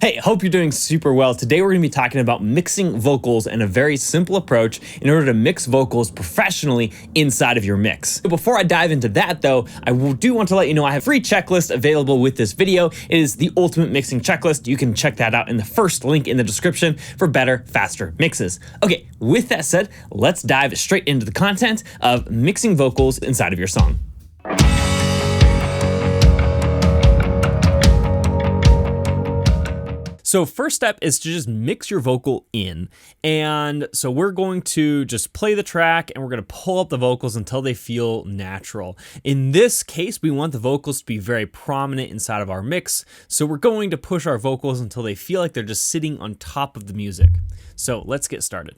Hey, hope you're doing super well. Today we're going to be talking about mixing vocals and a very simple approach in order to mix vocals professionally inside of your mix. Before I dive into that though, I do want to let you know I have a free checklist available with this video. It is the ultimate mixing checklist. You can check that out in the first link in the description for better, faster mixes. Okay, with that said, let's dive straight into the content of mixing vocals inside of your song. So first step is to just mix your vocal in. And so we're going to just play the track and we're going to pull up the vocals until they feel natural. In this case, we want the vocals to be very prominent inside of our mix. So we're going to push our vocals until they feel like they're just sitting on top of the music. So let's get started.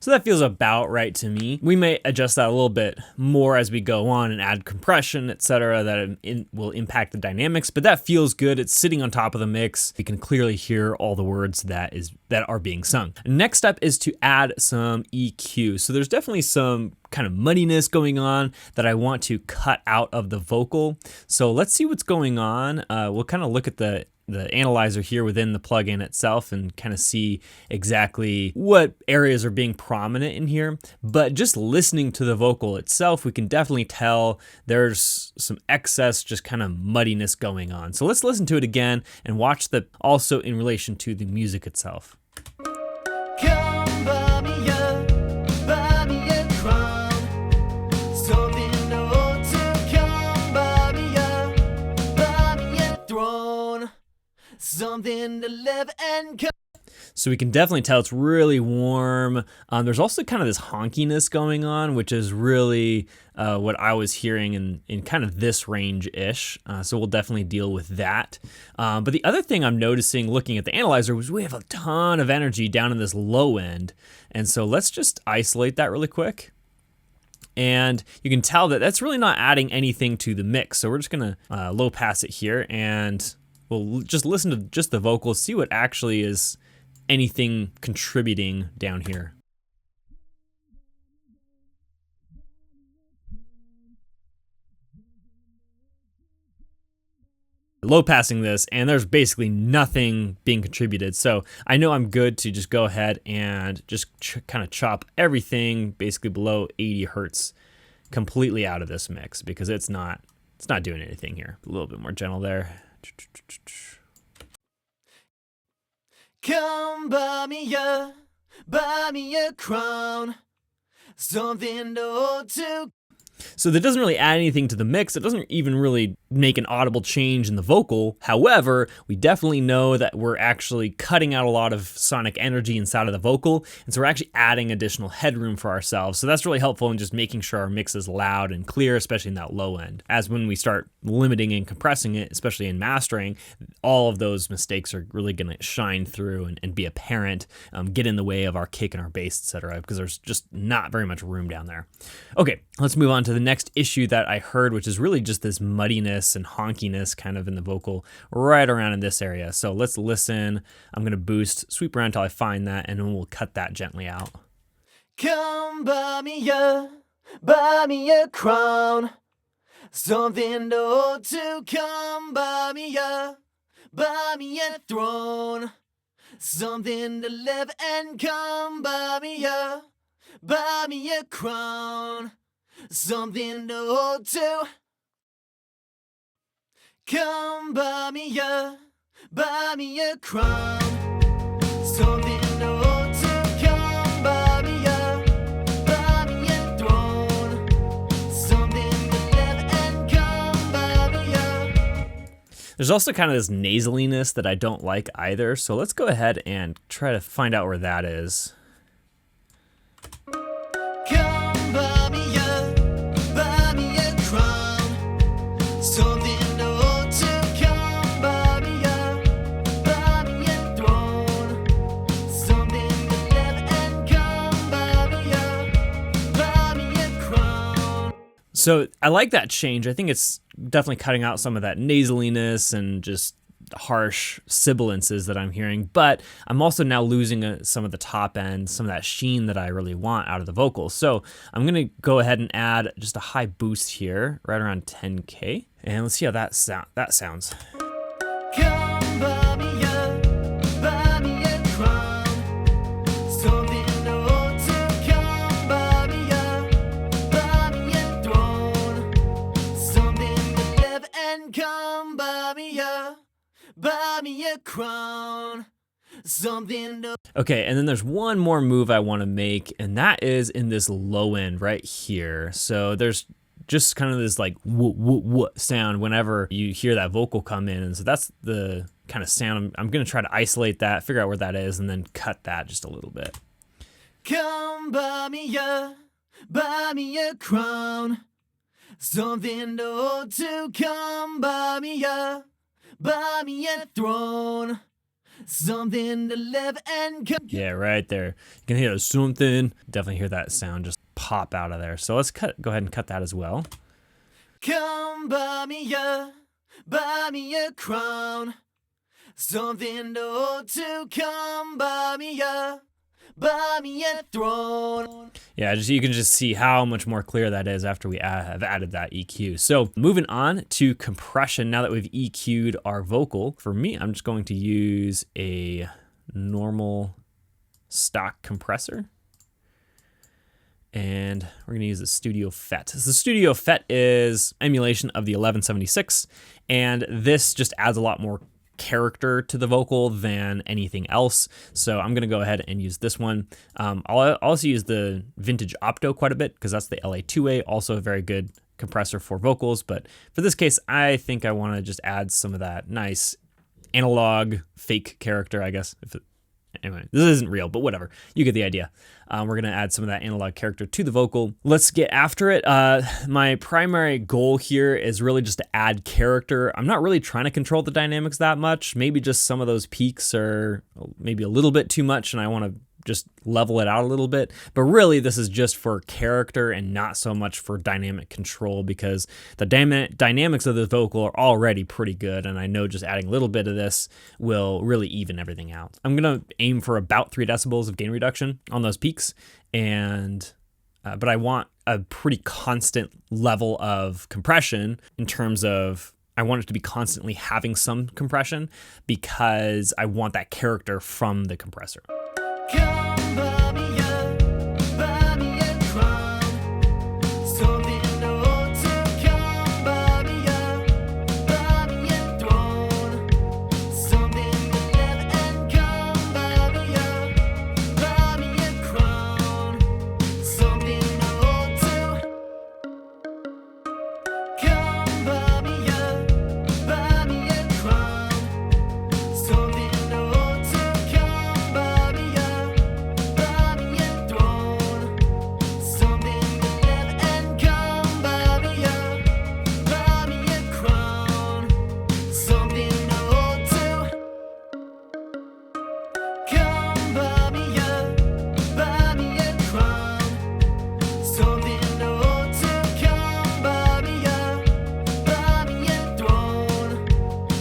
So that feels about right to me. We may adjust that a little bit more as we go on and add compression, etc. that will impact the dynamics, but that feels good. It's sitting on top of the mix. You can clearly hear all the words that are being sung. Next step is to add some EQ. So there's definitely some kind of muddiness going on that I want to cut out of the vocal. So let's see what's going on. We'll kind of look at the analyzer here within the plugin itself and kind of see exactly what areas are being prominent in here. But just listening to the vocal itself, we can definitely tell there's some excess, just kind of muddiness going on. So let's listen to it again and watch that also in relation to the music itself. Come buy me a crown, something old to come buy me a throne, something to live and come. So we can definitely tell it's really warm. There's also kind of this honkiness going on, which is really what I was hearing in kind of this range-ish. So we'll definitely deal with that. But the other thing I'm noticing looking at the analyzer was we have a ton of energy down in this low end. And so let's just isolate that really quick. And you can tell that that's really not adding anything to the mix. So we're just gonna low pass it here and we'll just listen to just the vocals, see what actually is anything contributing down here. Low passing this and there's basically nothing being contributed. So I know I'm good to just go ahead and just kind of chop everything basically below 80 Hertz completely out of this mix because it's not doing anything here. A little bit more gentle there. Come buy me a crown, something old to. So that doesn't really add anything to the mix. It doesn't even really make an audible change in the vocal. However, we definitely know that we're actually cutting out a lot of sonic energy inside of the vocal. And so we're actually adding additional headroom for ourselves. So that's really helpful in just making sure our mix is loud and clear, especially in that low end. As when we start limiting and compressing it, especially in mastering, all of those mistakes are really gonna shine through and be apparent, get in the way of our kick and our bass, etc. because there's just not very much room down there. Okay, let's move on to the next issue that I heard, which is really just this muddiness and honkiness kind of in the vocal right around in this area. So let's listen. I'm gonna boost, sweep around until I find that, and then we'll cut that gently out. Come buy me a crown, something old to come buy me a throne, something to live and come buy me a crown, something old to. Come buy me a crown, something old to come buy me a throne, something to live and come buy me a. There's also kind of this nasaliness that I don't like either. So let's go ahead and try to find out where that is. Come buy me a crown, something. So I like that change. I think it's definitely cutting out some of that nasaliness and just harsh sibilances that I'm hearing, but I'm also now losing some of the top end, some of that sheen that I really want out of the vocals. So I'm gonna go ahead and add just a high boost here, right around 10K, and let's see how that sounds. Come buy me a crown. Something old to come buy me a throne. Something to live and come buy me a crown. Something to... Okay, and then there's one more move I want to make, and that is in this low end right here. So there's just kind of this like whoop, whoop, whoop sound whenever you hear that vocal come in. And so that's the kind of sound. I'm going to try to isolate that, figure out where that is, and then cut that just a little bit. Come buy me a crown. Something old to come buy me a throne. Something to live and come. Yeah, right there. You can hear something. Definitely hear that sound just pop out of there. So let's go ahead and cut that as well. Come buy me a crown. Something old to come buy me a throne. Yeah, you can just see how much more clear that is after we have added that EQ. So moving on to compression, now that we've EQ'd our vocal, for me, I'm just going to use a normal stock compressor. And we're going to use the Studio FET. So the Studio FET is emulation of the 1176, and this just adds a lot more character to the vocal than anything else. So I'm going to go ahead and use this one. I'll also use the Vintage Opto quite a bit because that's the LA2A, also a very good compressor for vocals. But for this case, I think I want to just add some of that nice analog fake character, I guess. Anyway, this isn't real, but whatever. You get the idea. We're going to add some of that analog character to the vocal. Let's get after it. My primary goal here is really just to add character. I'm not really trying to control the dynamics that much. Maybe just some of those peaks are maybe a little bit too much, and I want to just level it out a little bit. But really, this is just for character and not so much for dynamic control, because the dynamics of the vocal are already pretty good, and I know just adding a little bit of this will really even everything out. I'm going to aim for about 3 decibels of gain reduction on those peaks, and but I want a pretty constant level of compression in terms of I want it to be constantly having some compression because I want that character from the compressor. Come buy me a crown. Something old to come buy me a throne. Something to live and come buy me a crown. Something old to come buy me a crown. Something old to come buy me a throne. Something to live and come buy me a crown. Something old to come buy me a crown. Something old to come buy me a throne.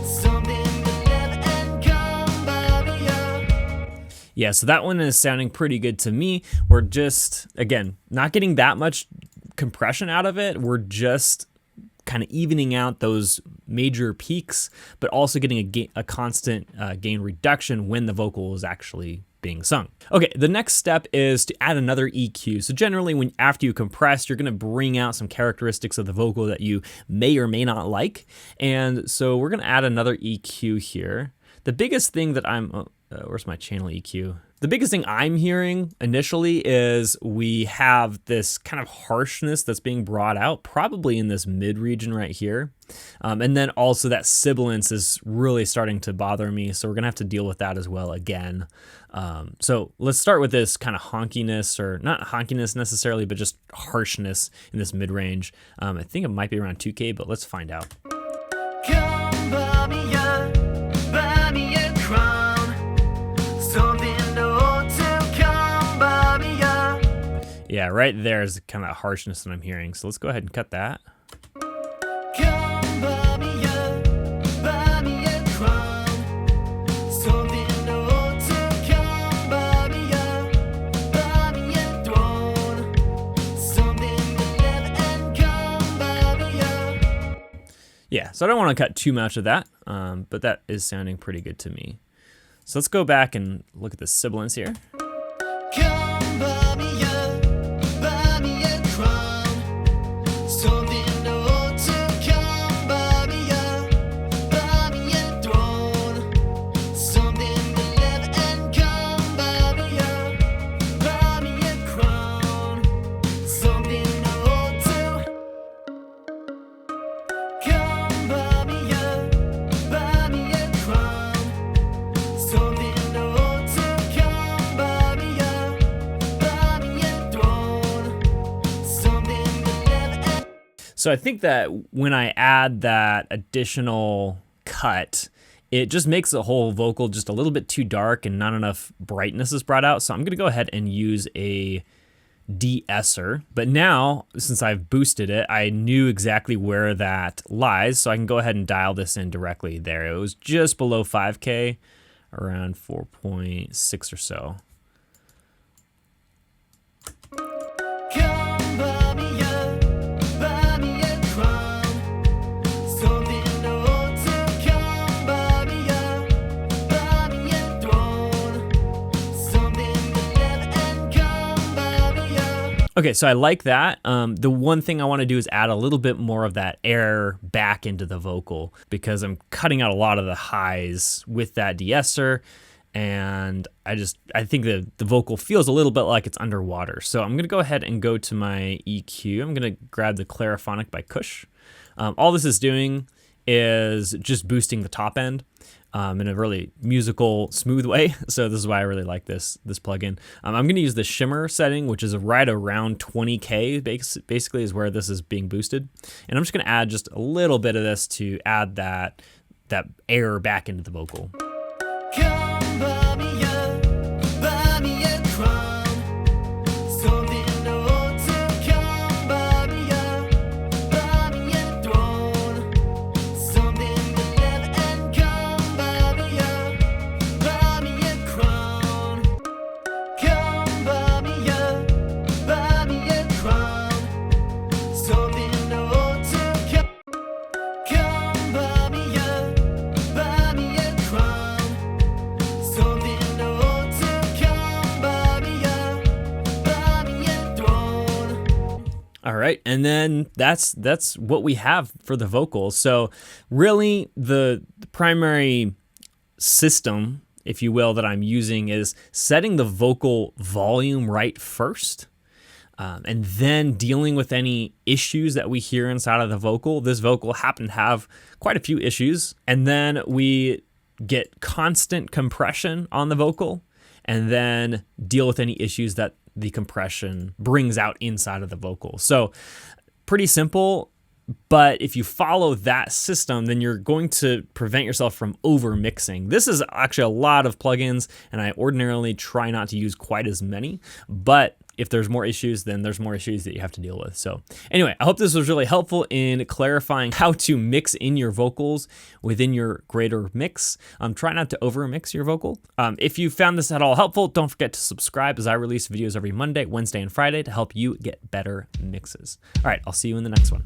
Something to live and come buy me a... Yeah, so that one is sounding pretty good to me. We're just, again, not getting that much compression out of it. We're just kind of evening out those major peaks, but also getting a constant gain reduction when the vocal is actually being sung. Okay, the next step is to add another EQ. So generally, after you compress, you're going to bring out some characteristics of the vocal that you may or may not like. And so we're going to add another EQ here. The biggest thing that where's my channel EQ? The biggest thing I'm hearing initially is we have this kind of harshness that's being brought out, probably in this mid region right here. And then also that sibilance is really starting to bother me. So we're gonna have to deal with that as well again. So let's start with this kind of honkiness, or not honkiness necessarily, but just harshness in this mid range. I think it might be around 2K, but let's find out. Come buy me a crown. Something old to come buy me a... Yeah, Yeah, right there is kind of that harshness that I'm hearing. So let's go ahead and cut that. Come buy me a crown. Something old to come buy me a throne. Something to live and come buy me a. Yeah, so I don't want to cut too much of that, but that is sounding pretty good to me. So let's go back and look at the sibilants here. Come buy me a crown. Something old to come buy me a throne. Something to live and come buy me a crown. Something old to come buy me a crown. Something old to come buy me a throne. Something to live and. So I think that when I add that additional cut, it just makes the whole vocal just a little bit too dark and not enough brightness is brought out. So I'm gonna go ahead and use a de-esser. But now, since I've boosted it, I knew exactly where that lies. So I can go ahead and dial this in directly there. It was just below 5K, around 4.6 or so. Come buy me a crown. Something old to come buy me a throne. Something to live and come buy me a. Okay, so I like that. The one thing I want to do is add a little bit more of that air back into the vocal because I'm cutting out a lot of the highs with that de-esser, and I think the vocal feels a little bit like it's underwater. So I'm going to go ahead and go to my EQ. I'm going to grab the Clariphonic by Kush. All this is doing is just boosting the top end in a really musical, smooth way. So this is why I really like this plugin. I'm going to use the shimmer setting, which is right around 20K, basically is where this is being boosted. And I'm just going to add just a little bit of this to add that air back into the vocal. Come buy me a crown. Something old to come buy me a throne. Something to live and come buy me a crown. Come buy me a crown. Something old to come buy me a crown. Something old to come buy me a throne. All right, and then that's what we have for the vocals. So really the primary system, if you will, that I'm using is setting the vocal volume right first, and then dealing with any issues that we hear inside of the vocal. This vocal happened to have quite a few issues, and then we get constant compression on the vocal, and then deal with any issues that the compression brings out inside of the vocal. So pretty simple, but if you follow that system, then you're going to prevent yourself from over mixing. This is actually a lot of plugins, and I ordinarily try not to use quite as many, but if there's more issues, then there's more issues that you have to deal with. So anyway, I hope this was really helpful in clarifying how to mix in your vocals within your greater mix. Try not to over mix your vocal. If you found this at all helpful, don't forget to subscribe, as I release videos every Monday, Wednesday, and Friday to help you get better mixes. All right, I'll see you in the next one.